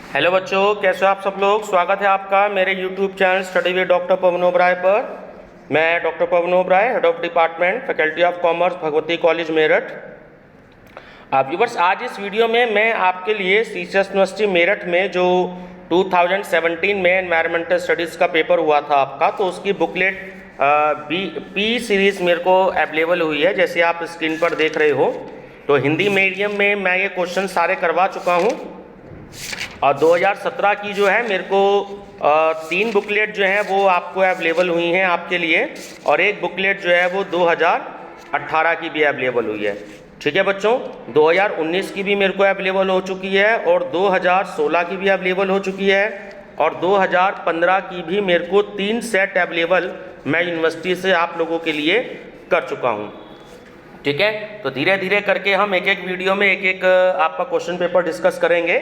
Hello बच्चों, कैसे हो आप सब लोग। स्वागत है आपका मेरे YouTube channel study with doctor Pawan Oberoi पर। मैं doctor Pawan Oberoi, head of department, faculty of commerce, Bhagwati college Meerut. आप व्यूअर्स, आज इस वीडियो में मैं आपके लिए सीसीएस यूनिवर्सिटी मेरठ में जो 2017 में एनवायरमेंटल स्टडीज़ का पेपर हुआ था आपका, तो उसकी बुकलेट पी सीरीज़ मेरे को अवेलेबल हुई है, जैसे आप स्क्रीन पर देख रहे हो। तो हिंदी मीडियम में मैं ये क्वेश्चन सारे करवा चुका हूँ और 2017 की जो है मेरे को 3 बुकलेट जो हैं वो आपको अवेलेबल हुई हैं आपके लिए, और एक बुकलेट जो है वो 2018 की भी अवेलेबल हुई है। ठीक है बच्चों, 2019 की भी मेरे को अवेलेबल हो चुकी है और 2016 की भी अवेलेबल हो चुकी है और 2015 की भी मेरे को 3 सेट अवेलेबल मैं यूनिवर्सिटी से आप लोगों के लिए कर चुका हूँ। ठीक है, तो धीरे धीरे करके हम एक एक वीडियो में एक एक आपका क्वेश्चन पेपर डिस्कस करेंगे।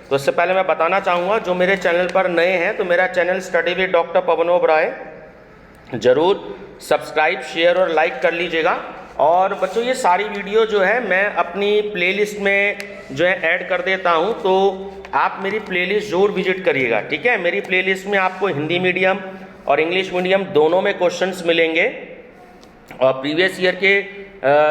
तो इससे पहले मैं बताना चाहूँगा, जो मेरे चैनल पर नए हैं तो मेरा channel study with doctor Pawan Oberoi ज़रूर सब्सक्राइब, शेयर और लाइक कर लीजिएगा। और बच्चों, ये सारी वीडियो जो है मैं अपनी प्लेलिस्ट में जो है ऐड कर देता हूँ, तो आप मेरी प्लेलिस्ट ज़रूर विजिट करिएगा। ठीक है, मेरी प्लेलिस्ट में आपको हिंदी मीडियम और इंग्लिश मीडियम दोनों में क्वेश्चंस मिलेंगे और प्रीवियस ईयर के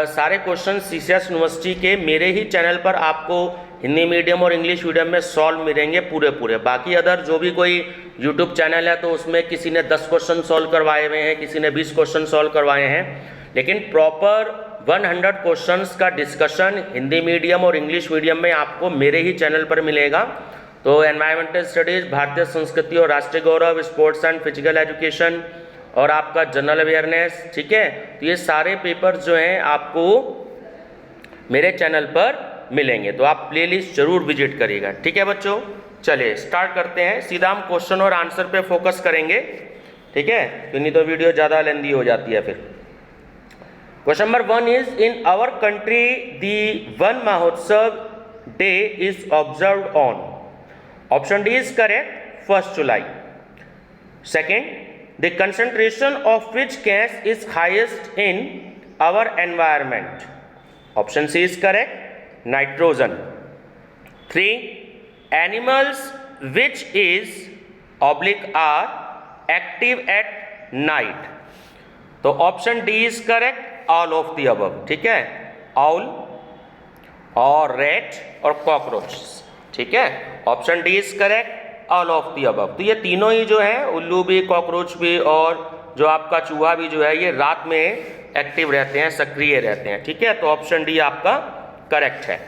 सारे क्वेश्चन सीसीएस यूनिवर्सिटी के मेरे ही चैनल पर आपको हिंदी मीडियम और इंग्लिश मीडियम में सॉल्व मिलेंगे पूरे। बाकी अदर जो भी कोई यूट्यूब चैनल है तो उसमें किसी ने 10 क्वेश्चन सॉल्व करवाए हुए हैं, किसी ने 20 क्वेश्चन सॉल्व करवाए हैं, लेकिन प्रॉपर 100 क्वेश्चंस का डिस्कशन हिंदी मीडियम और इंग्लिश मीडियम में आपको मेरे ही चैनल पर मिलेगा। तो एनवायरमेंटल स्टडीज़, भारतीय संस्कृति और राष्ट्रीय गौरव, स्पोर्ट्स एंड फिजिकल एजुकेशन और आपका जनरल अवेयरनेस, ठीक है, तो ये सारे पेपर्स जो हैं आपको मेरे चैनल पर मिलेंगे, तो आप प्लेलिस्ट जरूर विजिट करिएगा। ठीक है बच्चों, चलिए स्टार्ट करते हैं। सीधा हम क्वेश्चन और आंसर पे फोकस करेंगे, ठीक है, तो नहीं तो वीडियो ज़्यादा लेंदी हो जाती है फिर। Question number 1 is, in our country the Van Mahotsav day is observed on. Option D is correct, 1 July. Second, the concentration of which gas is highest in our environment? Option C is correct, nitrogen. 3, animals which is are active at night? तो option D is correct, all of the above. ठीक है, owl और rate और cockroach. ठीक है, option D is correct, all of the above. तो ये तीनों ही जो है, उल्लू भी, कॉकरोच भी और जो आपका चूहा भी जो है, ये रात में एक्टिव रहते हैं, सक्रिय रहते हैं। ठीक है, तो ऑप्शन डी आपका करेक्ट है।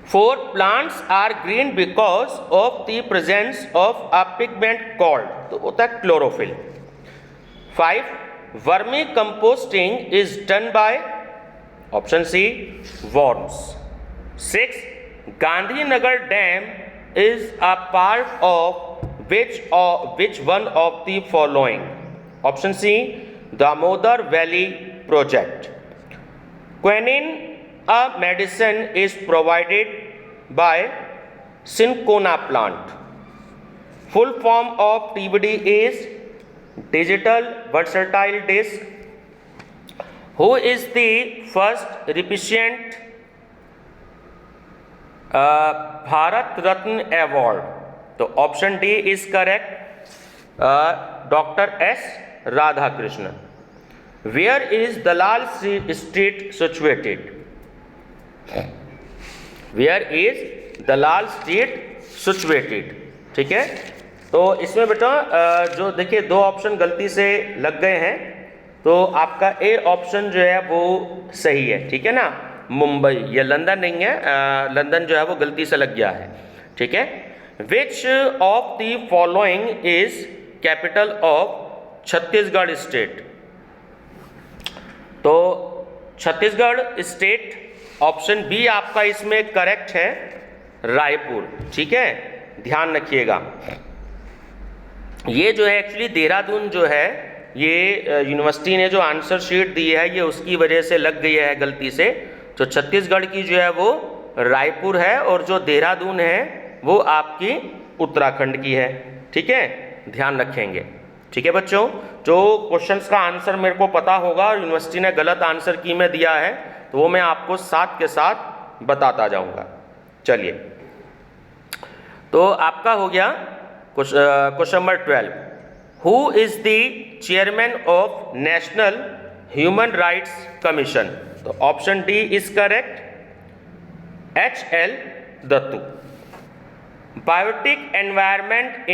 4, plants are green because of the presence of a pigment called, तो होता है chlorophyll. 5, vermi composting is done by, option C, worms. 6, Gandhinagar dam is a part of which one of the following? Option C, Damodar Valley Project. Quinine, a medicine, is provided by cinchona plant. Full form of TBD is digital versatile disc. Who is the first recipient Bharat Ratna award? तो option D is correct, doctor S Radhakrishnan. Where is Dalal street situated? Where is Dalal street situated? ठीक है, तो इसमें बेटा जो देखिए 2 option गलती से लग गए हैं, तो आपका ए ऑप्शन जो है वो सही है। ठीक है ना, मुंबई, ये लंदन नहीं है, लंदन जो है वो गलती से लग गया है। ठीक है, which of the following is capital of Chhattisgarh state? तो छत्तीसगढ़ स्टेट, ऑप्शन बी आपका इसमें करेक्ट है, रायपुर। ठीक है, ध्यान रखिएगा। ये जो है एक्चुअली देहरादून जो है, ये यूनिवर्सिटी ने जो आंसर शीट दी है ये उसकी वजह से लग गई है गलती से। तो छत्तीसगढ़ की जो है वो रायपुर है और जो देहरादून है वो आपकी उत्तराखंड की है। ठीक है, ध्यान रखेंगे। ठीक है बच्चों, जो क्वेश्चंस का आंसर मेरे को पता होगा और यूनिवर्सिटी ने गलत आंसर की में दिया है तो वो मैं आपको साथ के साथ बताता जाऊंगा। चलिए, तो आपका हो गया question number 12, who is the chairman of national human rights commission? तो option D is correct, HL Dattu. Biotic environment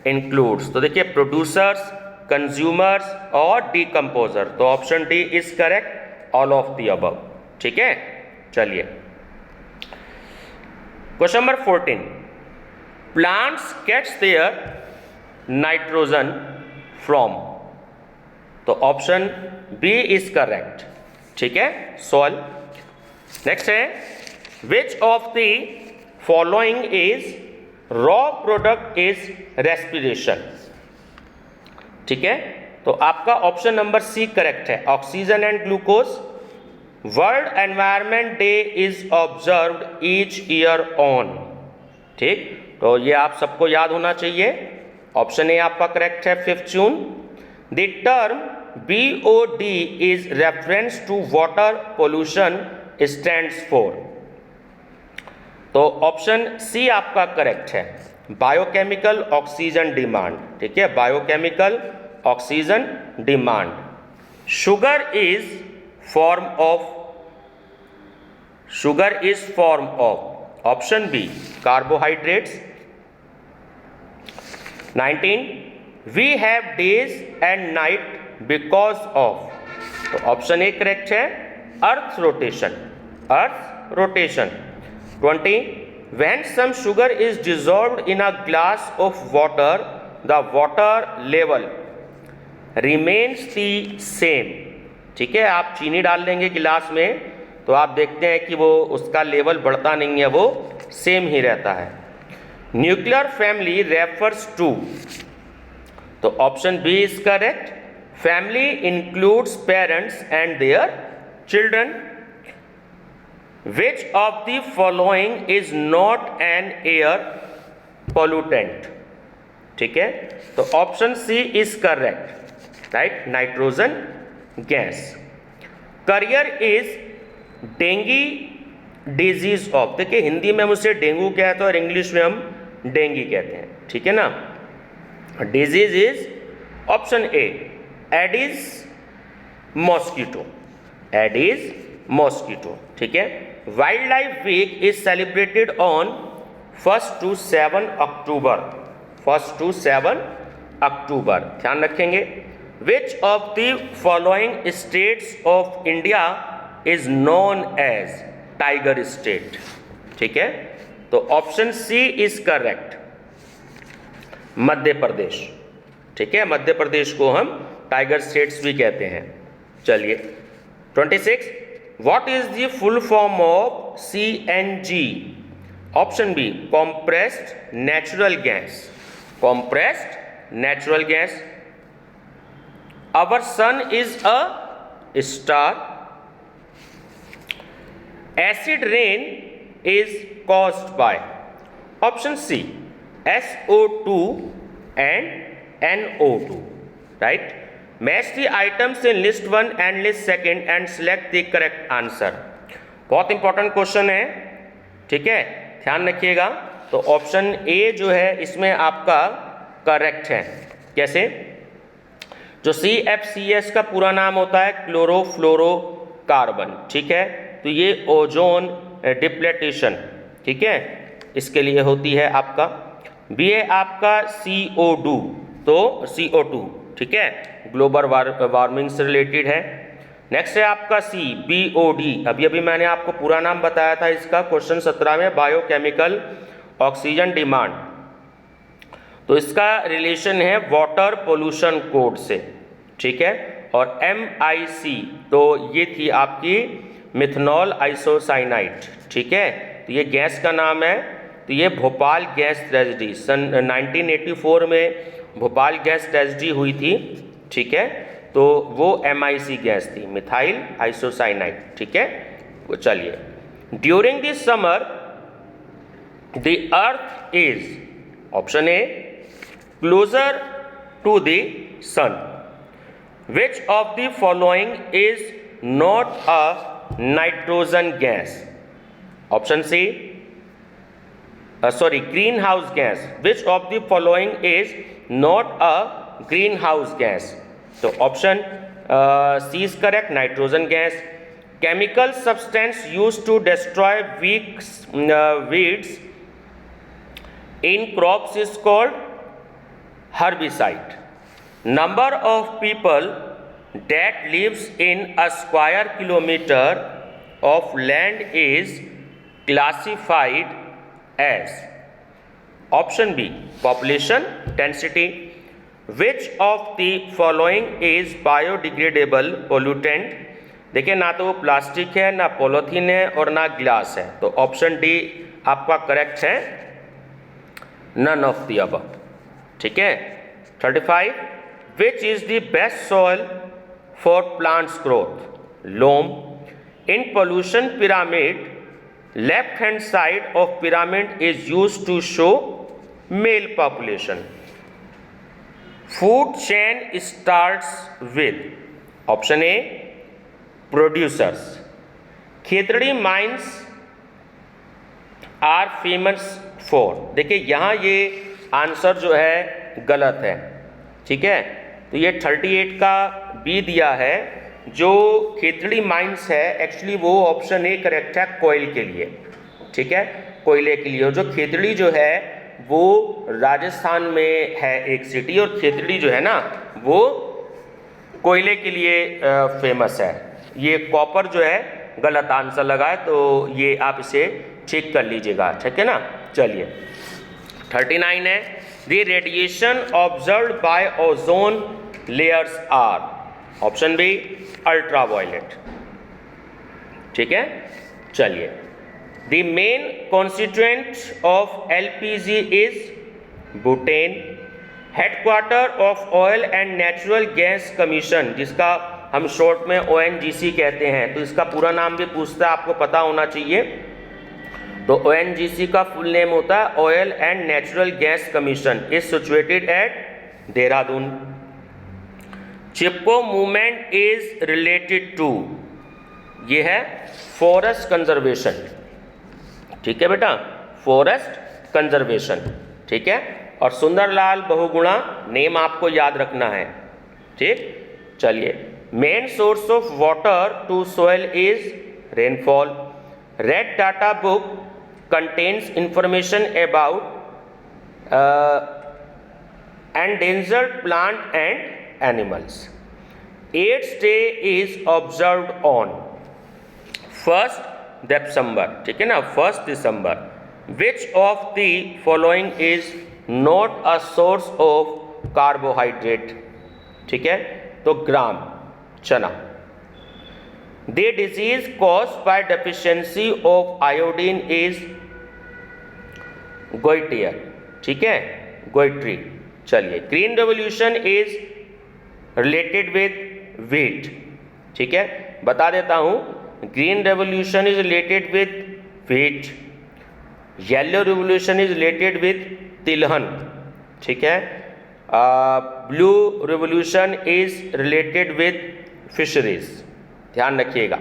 includes, तो देखिए प्रोड्यूसर्स, कंज्यूमर्स और डिकम्पोजर, तो option D is correct, all of the above. ठीक है, चलिए question number 14, plants gets their nitrogen from? तो option B is correct. ठीक है, सॉल्व। नेक्स्ट है, which of the following is raw product is respiration? ठीक है, तो आपका ऑप्शन नंबर सी करेक्ट है, oxygen and glucose. World environment day is observed each year on. ठीक, तो ये आप सबको याद होना चाहिए। ऑप्शन ए आपका करेक्ट है, 5 June. The term BOD is reference to water pollution stands for? तो ऑप्शन सी आपका करेक्ट है, बायोकेमिकल ऑक्सीजन डिमांड। ठीक है, biochemical oxygen demand. Sugar is form of, option B, carbohydrates. 19, we have days and night because of? तो option A correct है, earth rotation. 20, when some sugar is dissolved in a glass of water, the water level remains the same। ठीक है, आप चीनी डाल देंगे गिलास में तो आप देखते हैं कि वो उसका लेवल बढ़ता नहीं है, वो सेम ही रहता है। Nuclear family refers to? तो option B is correct, family includes parents and their children. Which of the following is not an air pollutant? ठीक है, तो option C is correct, right, nitrogen gas. Carrier is dengue disease of? देखिए हिंदी में हम उसे dengue कहते हैं और इंग्लिश में हम डेंगी कहते हैं। ठीक है ना, disease is option A, Aedes mosquito. ठीक है, wild life week is celebrated on 1 to 7 October. ध्यान रखेंगे। Which of the following states of India is known as tiger state? ठीक है, तो option C is correct, Madhya Pradesh. ठीक है, मध्य प्रदेश को हम टाइगर स्टेट्स भी कहते हैं। चलिए 26, what is the full form of CNG? Option B, compressed natural gas. Our sun is a star. Acid rain is caused by? Option C, SO2 and NO2, right? Match the items in list 1 and list 2 and select the correct answer। बहुत important question है, ठीक है, ध्यान रखिएगा। तो option ए जो है इसमें आपका करेक्ट है। कैसे? जो CFCS का पूरा नाम होता है क्लोरोफ्लोरोकार्बन। ठीक है, तो ये ओजोन डिप्लेटेशन, ठीक है, इसके लिए होती है आपका। बी है आपका CO2, तो CO2, ठीक है, ग्लोबल वार्मिंग से रिलेटेड है। नेक्स्ट है आपका C, BOD, अभी मैंने आपको पूरा नाम बताया था इसका क्वेश्चन 17 में, बायोकेमिकल ऑक्सीजन डिमांड। तो इसका रिलेशन है वाटर पोल्यूशन कोड से, ठीक है। और MIC, तो ये थी आपकी मिथनॉल आइसोसाइनाइड, ठीक है, तो ये गैस का नाम है। तो ये भोपाल गैस ट्रेजेडी सन 1984 में भोपाल गैस ट्रेजेडी हुई थी, ठीक है, तो वो MIC गैस थी, मिथाइल आइसोसाइनाइड, ठीक है। चलिए, during the summer the earth is, option A, closer to the sun. Which of the following is not a nitrogen gas? Option C, greenhouse gas. Which of the following is not a greenhouse gas? So option C is correct, nitrogen gas. Chemical substance used to destroy weeds in crops is called herbicide. Number of people that lives in a square kilometer of land is classified as. Option B, population density. Which of the following is biodegradable pollutant? देखिए, ना तो वो plastic है, ना polythene है और ना glass है, तो ऑप्शन डी आपका करेक्ट है, नन ऑफ द अबव. ठीक है. 35. Which is the best soil for plants growth? Loam. In pollution pyramid, left hand side of pyramid is used to show male population. Food chain starts with. Option A, producers. Khetri mines are famous for. देखिए, यहाँ ये answer जो है गलत है. ठीक है, तो ये 38 का बी दिया है. जो खेतड़ी माइंस है एक्चुअली वो ऑप्शन ए करेक्ट है, कोयल के लिए. ठीक है, कोयले के लिए. और जो खेतड़ी जो है वो राजस्थान में है एक सिटी, और खेतड़ी जो है ना वो कोयले के लिए फेमस है. ये कॉपर जो है गलत आंसर लगा है, तो ये आप इसे ठीक कर लीजिएगा. ठीक है ना. चलिए, 39 है. The radiation observed by ozone layers are. Option B, ultraviolet. ठीक है. चलिए, the main constituent of LPG is butane. Headquarter of oil and natural gas commission, जिसका हम शॉर्ट में ONGC कहते हैं, तो इसका पूरा नाम भी पूछता है, आपको पता होना चाहिए. तो ONGC का फुल नेम होता है oil and natural gas commission, is situated at Dehradun. Chipko movement is related to, ये है फॉरेस्ट कंजर्वेशन. ठीक है बेटा, फॉरेस्ट कंजर्वेशन. ठीक है. और सुंदरलाल बहुगुणा नेम आपको याद रखना है. ठीक. चलिए, main source of water to soil is rainfall. Red data book contains information about endangered plant and animals. 8th day is observed on 1st December. ठीक है ना, 1st December. Which of the following is not a source of carbohydrate? ठीक है, तो ग्राम चना. The disease caused by deficiency of iodine is goiter. ठीक है, goitry. चलिए, green revolution is related with wheat. ठीक है, बता देता हूं, green revolution is related with wheat. Yellow revolution is related with तिलहन. ठीक है. Blue revolution is related with fisheries. ध्यान रखिएगा.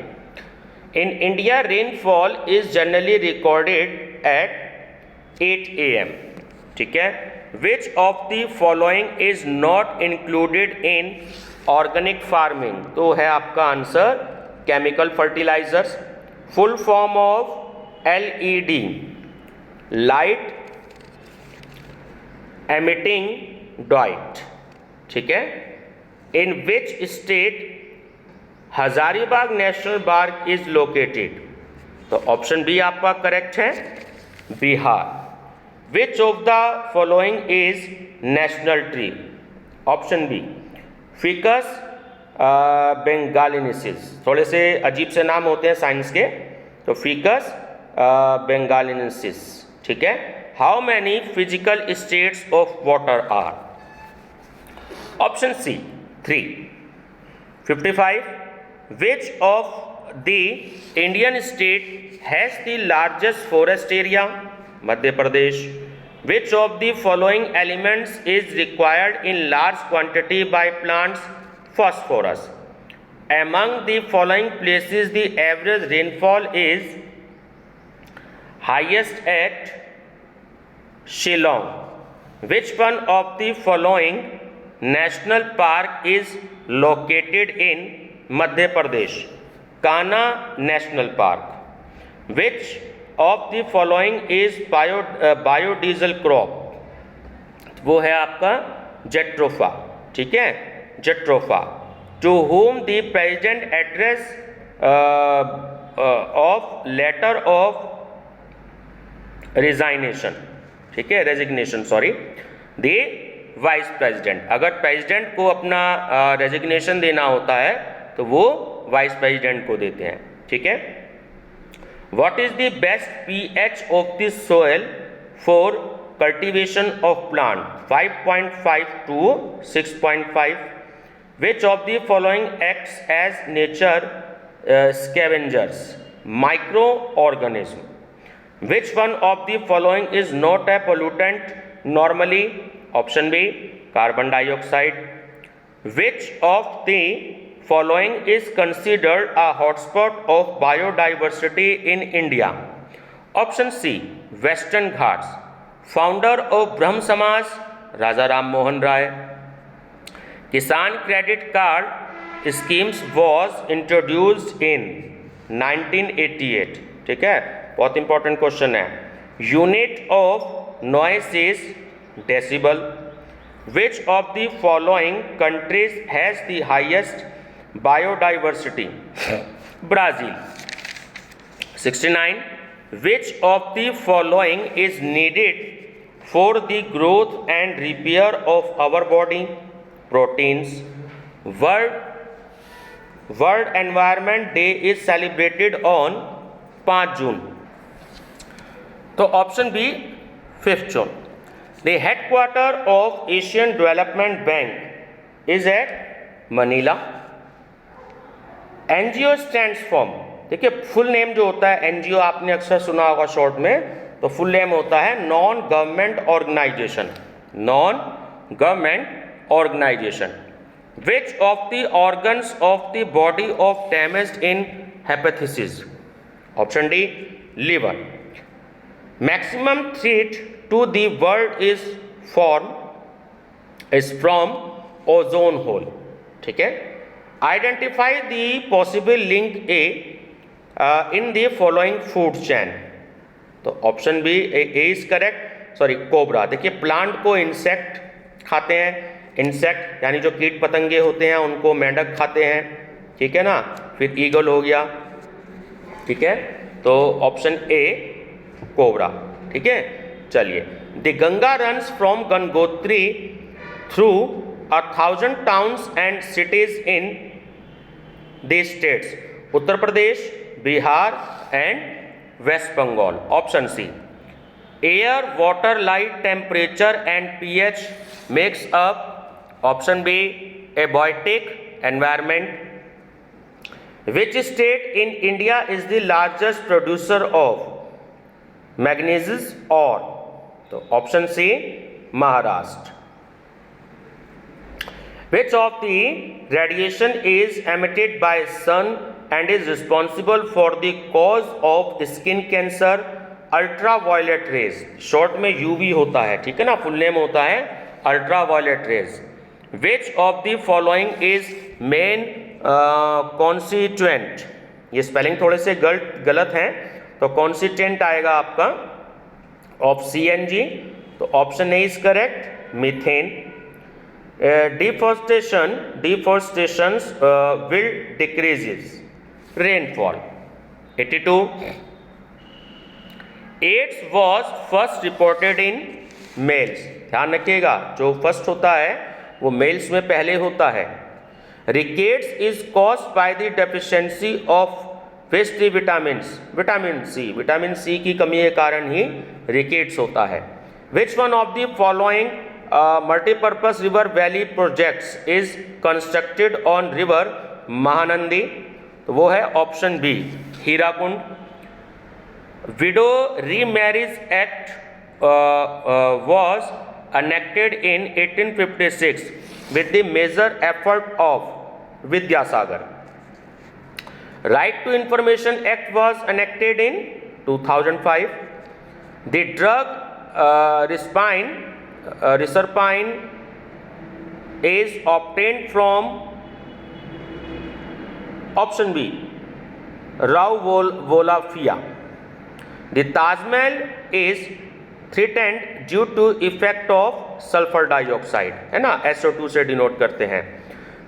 In India rainfall is generally recorded at 8 AM. ठीक है. Which of the following is not included in organic farming? तो है आपका answer chemical fertilizers. Full form of LED, light emitting diet. ठीक है. In which state Hazaribagh national park is located? तो option B आपका correct है, Bihar. Which of the following is national tree? Option B, ficus bengalensis. थोड़े से अजीब से नाम होते हैं साइंस के, तो फिकस बेंगालिनेसिस. ठीक है. How many physical states of water are? Option C, 3. 55. Which of the Indian state has the largest forest area? Madhya Pradesh. Which of the following elements is required in large quantity by plants? Phosphorus. Among the following places the average rainfall is highest at Shillong. Which one of the following national park is located in Madhya Pradesh? Kanha national park. Which of the following is biodiesel crop? वो है आपका jatropha. ठीक है, jatropha. To whom the president address of letter of resignation. ठीक है, resignation, sorry, the vice president. अगर president को अपना रेजिग्नेशन देना होता है तो वो वाइस प्रेसिडेंट को देते हैं. ठीक है. What is the best pH of the soil for cultivation of plant? 5.5 to 6.5. Which of the following acts as nature scavengers? Micro organism. Which one of the following is not a pollutant normally? Option B, carbon dioxide. Which of the following is considered a hotspot of biodiversity in India? Option C, Western Ghats. Founder of Brahm Samaj, Raja Ram Mohan Rai. Kisan Credit Card schemes was introduced in 1988. ठीक है, बहुत important question है. Unit of noise is decibel. Which of the following countries has the highest biodiversity? Brazil. 69. Which of the following is needed for the growth and repair of our body? Proteins. World environment day is celebrated on 5 June. तो option B 5 June. The headquarter of Asian development bank is at Manila. NGO stands for, देखिए full name जो होता है NGO आपने अक्सर सुना होगा short में, तो फुल नेम होता है non government organization. Non government organization. Which of the organs of the body of damaged in hepatitis? Option D liver. Maximum threat to the world is from ozone hole. ठीक है. Identify the possible link A in the following food chain. तो option B A is correct. Sorry, cobra. देखिए plant को insect खाते हैं. Insect यानी जो कीट पतंगे होते हैं उनको मेंढक खाते हैं. ठीक है ना. फिर ईगल हो गया. ठीक है, तो ऑप्शन ए कोबरा. ठीक है. चलिए. The Ganga runs from Gangotri through 1000 towns and cities in the states Uttar Pradesh, Bihar and west Bengal. Option C. Air, water, light, temperature and pH makes up. Option B abiotic environment. Which state in India is the largest producer of manganese ore? तो option C Maharashtra. Which of the radiation is emitted by sun and is responsible for the cause of skin cancer? Ultraviolet rays. Short में UV होता है. ठीक है ना, full name होता है ultraviolet rays. Which of the following is main constituent? ये spelling थोड़े से गलत हैं, तो कॉन्स्टिट्यूएंट आएगा आपका ऑफ CNG. तो option A is correct, methane. Deforestation will decreases rainfall. 82. AIDS was first reported in males. ध्यान रखिएगा, जो फर्स्ट होता है वो मेल्स में पहले होता है. Rickets is caused by the deficiency of which three vitamins? Vitamin C की कमी के कारण ही rickets होता है. Which one of the following multipurpose river valley projects is constructed on river Mahanadi? तो वो है option B Hirakud. Widow remarriage act was enacted in 1856 with the major effort of Vidyasagar. Right to Information Act was enacted in 2005. The Drug reserpine is obtained from option B, Rauvolafia. The Taj Mahal is threatened due to effect of sulphur dioxide, है ना, SO2 से denote करते हैं.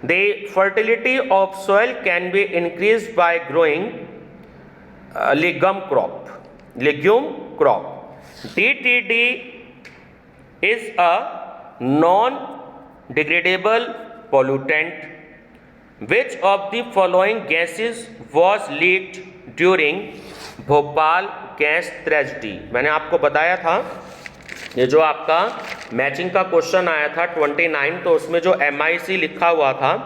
The fertility of soil can be increased by growing legume crop. DDT is a non-degradable pollutant. Which of the following gases was leaked during Bhopal gas tragedy? मैंने आपको बताया था ये जो आपका मैचिंग का क्वेश्चन आया था 29, तो उसमें जो MIC लिखा हुआ था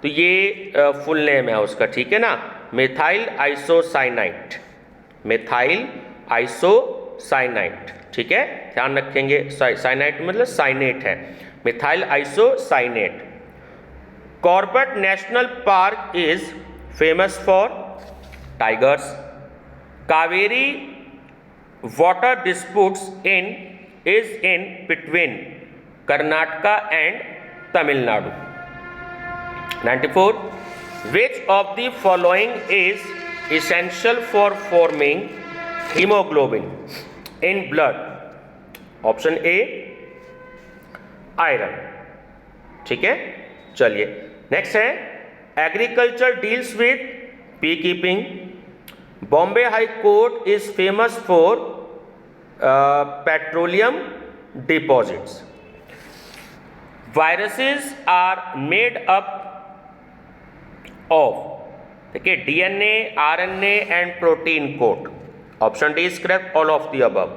तो ये फुल नेम है उसका, ठीक है ना, मिथाइल आइसोसाइनाइट, ठीक है, ध्यान रखेंगे. साइनाइट मतलब साइनेट है, methyl isocyanate. Corbett national park is famous for tigers. Kaveri water disputes is in between Karnataka and Tamil Nadu. 94. Which of the following is essential for forming hemoglobin in blood? Option A, iron. ठीक है, चलिए next है, agriculture deals with bee keeping. Bombay high court is famous for petroleum deposits. Viruses are made up of, देखिए, DNA, RNA and protein coat. Option D is correct, all of the above.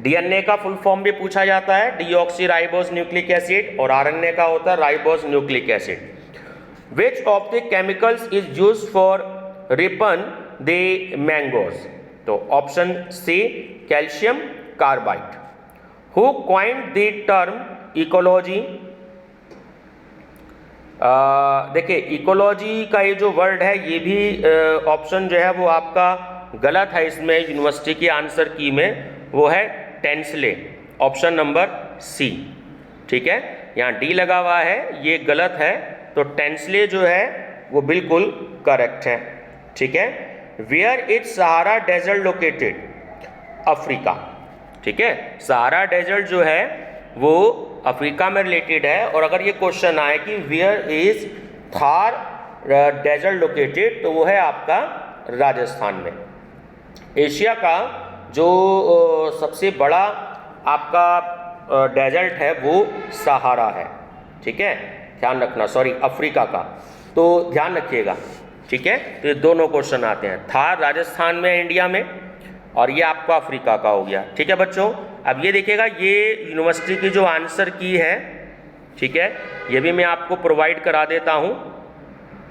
DNA का full form भी पूछा जाता है, deoxyribose nucleic acid, और RNA का होता है ribose nucleic acid. Which of the chemicals is used for ripen the mangoes? तो option C, calcium carbide. Who coined the term ecology? देखिए, इकोलॉजी का ये जो वर्ड है ये भी ऑप्शन जो है वो आपका गलत है इसमें, यूनिवर्सिटी की आंसर की में वो है टेंसले, ऑप्शन नंबर सी, ठीक है, यहाँ डी लगा हुआ है, ये गलत है, तो टेंसले जो है वो बिल्कुल करेक्ट है, ठीक है. Where is Sahara desert located? Africa, ठीक है, सहारा डेजर्ट जो है वो अफ्रीका में रिलेटेड है. और अगर ये क्वेश्चन आए कि where is Thar desert located, तो वो है आपका राजस्थान में. एशिया का जो सबसे बड़ा आपका डेजर्ट है वो सहारा है, ठीक है, ध्यान रखना, सॉरी अफ्रीका का, तो ध्यान रखिएगा, ठीक है. तो ये दोनों क्वेश्चन आते हैं, थार राजस्थान में इंडिया में, और ये आपका अफ्रीका का हो गया, ठीक है बच्चों. अब ये देखिएगा, ये यूनिवर्सिटी की जो आंसर की है, ठीक है, ये भी मैं आपको प्रोवाइड करा देता हूँ,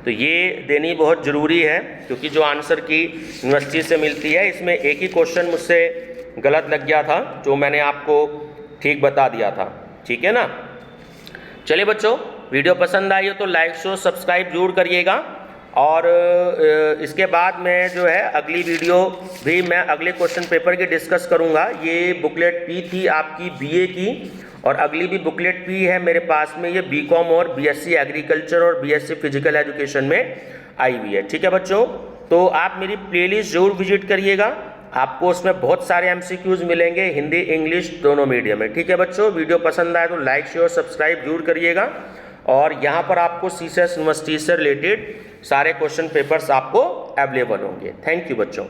तो ये देनी बहुत ज़रूरी है, क्योंकि जो आंसर की यूनिवर्सिटी से मिलती है, इसमें एक ही क्वेश्चन मुझसे गलत लग गया था जो मैंने आपको ठीक बता दिया था, ठीक है ना. चलिए बच्चों, वीडियो पसंद आई हो तो लाइक शेयर सब्सक्राइब जरूर करिएगा. और इसके बाद मैं जो है अगली वीडियो भी मैं अगले क्वेश्चन पेपर की डिस्कस करूंगा. ये बुकलेट पी थी आपकी बीए की, और अगली भी बुकलेट पी है मेरे पास में, ये बीकॉम और बीएससी एग्रीकल्चर और बीएससी फिजिकल एजुकेशन में आई हुई है, ठीक है बच्चों. तो आप मेरी प्लेलिस्ट जरूर विजिट करिएगा, आपको उसमें बहुत सारे एमसीक्यूज मिलेंगे, हिंदी इंग्लिश दोनों मीडियम में, ठीक है बच्चों. वीडियो पसंद आए तो लाइक शेयर सब्सक्राइब जरूर करिएगा. और यहाँ पर आपको सीसेस यूनिवर्सिटी से रिलेटेड सारे क्वेश्चन पेपर्स आपको अवेलेबल होंगे. थैंक यू बच्चों.